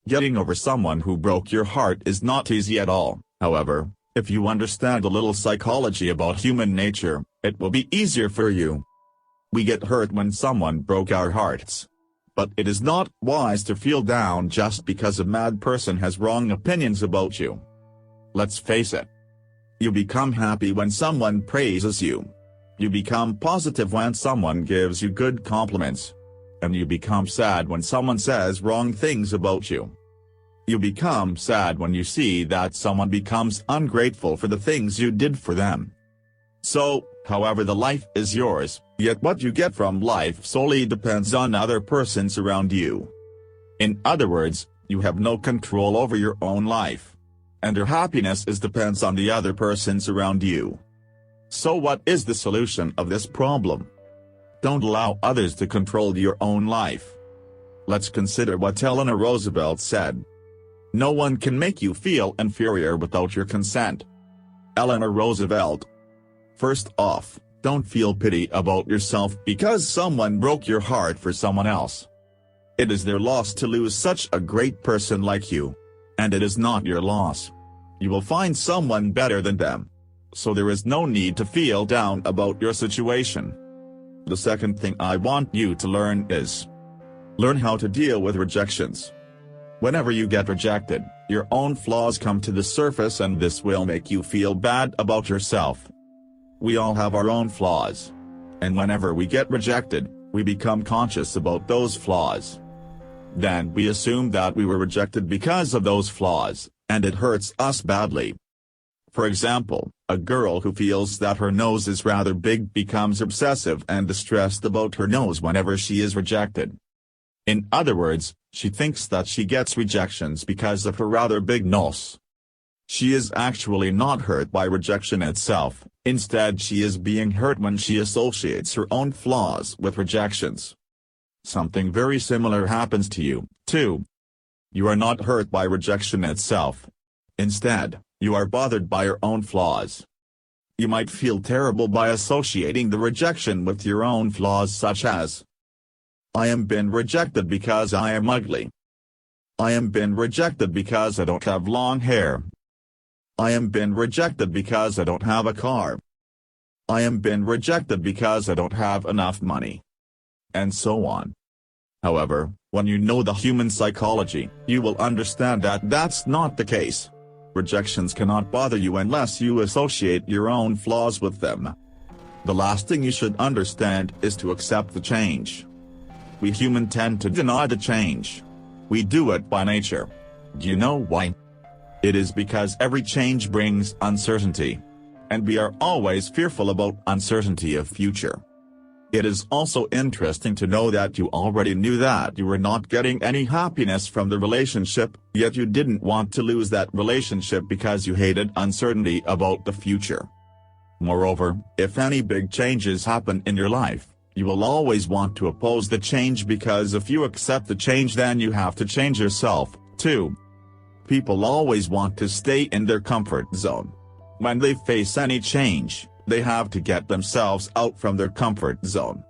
Getting over someone who broke your heart is not easy at all. However, if you understand a little psychology about human nature, it will be easier for you. We get hurt when someone broke our hearts. But it is not wise to feel down just because a mad person has wrong opinions about you. Let's face it. You become happy when someone praises you. You become positive when someone gives you good compliments. And you become sad when someone says wrong things about you. You become sad when you see that someone becomes ungrateful for the things you did for them. So, however, the life is yours, yet what you get from life solely depends on other persons around you. In other words, you have no control over your own life. And your happiness depends on the other persons around you. So what is the solution of this problem? Don't allow others to control your own life. Let's consider what Eleanor Roosevelt said. No one can make you feel inferior without your consent. Eleanor Roosevelt. First off, don't feel pity about yourself because someone broke your heart for someone else. It is their loss to lose such a great person like you. And it is not your loss. You will find someone better than them. So there is no need to feel down about your situation. The second thing I want you to learn is learn how to deal with rejections. Whenever you get rejected, your own flaws come to the surface and this will make you feel bad about yourself. We all have our own flaws. And whenever we get rejected, we become conscious about those flaws. Then we assume that we were rejected because of those flaws, and it hurts us badly. For example, a girl who feels that her nose is rather big becomes obsessive and distressed about her nose whenever she is rejected. In other words, she thinks that she gets rejections because of her rather big nose. She is actually not hurt by rejection itself, instead she is being hurt when she associates her own flaws with rejections. Something very similar happens to you, too. You are not hurt by rejection itself. Instead, you are bothered by your own flaws. You might feel terrible by associating the rejection with your own flaws such as, I am been rejected because I am ugly. I am been rejected because I don't have long hair. I am been rejected because I don't have a car. I am been rejected because I don't have enough money. And so on. However, when you know the human psychology, you will understand that that's not the case. Rejections cannot bother you unless you associate your own flaws with them. The last thing you should understand is to accept the change. We humans tend to deny the change. We do it by nature. Do you know why? It is because every change brings uncertainty. And we are always fearful about uncertainty of future. It is also interesting to know that you already knew that you were not getting any happiness from the relationship, yet you didn't want to lose that relationship because you hated uncertainty about the future. Moreover, if any big changes happen in your life, you will always want to oppose the change because if you accept the change then you have to change yourself, too. People always want to stay in their comfort zone. When they face any change, they have to get themselves out from their comfort zone.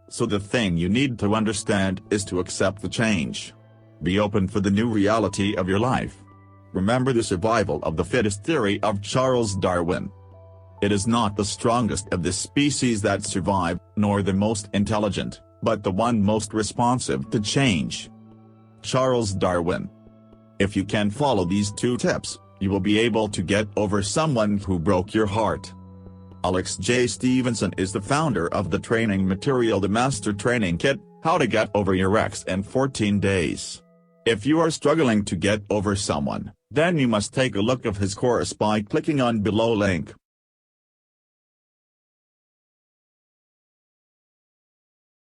So the thing you need to understand is to accept the change. Be open for the new reality of your life. Remember the survival of the fittest theory of Charles Darwin. It is not the strongest of the species that survive, nor the most intelligent, but the one most responsive to change. Charles Darwin. If you can follow these 2 tips, you will be able to get over someone who broke your heart. Alex J. Stevenson is the founder of the training material The Master Training Kit, How to Get Over Your Ex in 14 Days. If you are struggling to get over someone, then you must take a look of his course by clicking on below link.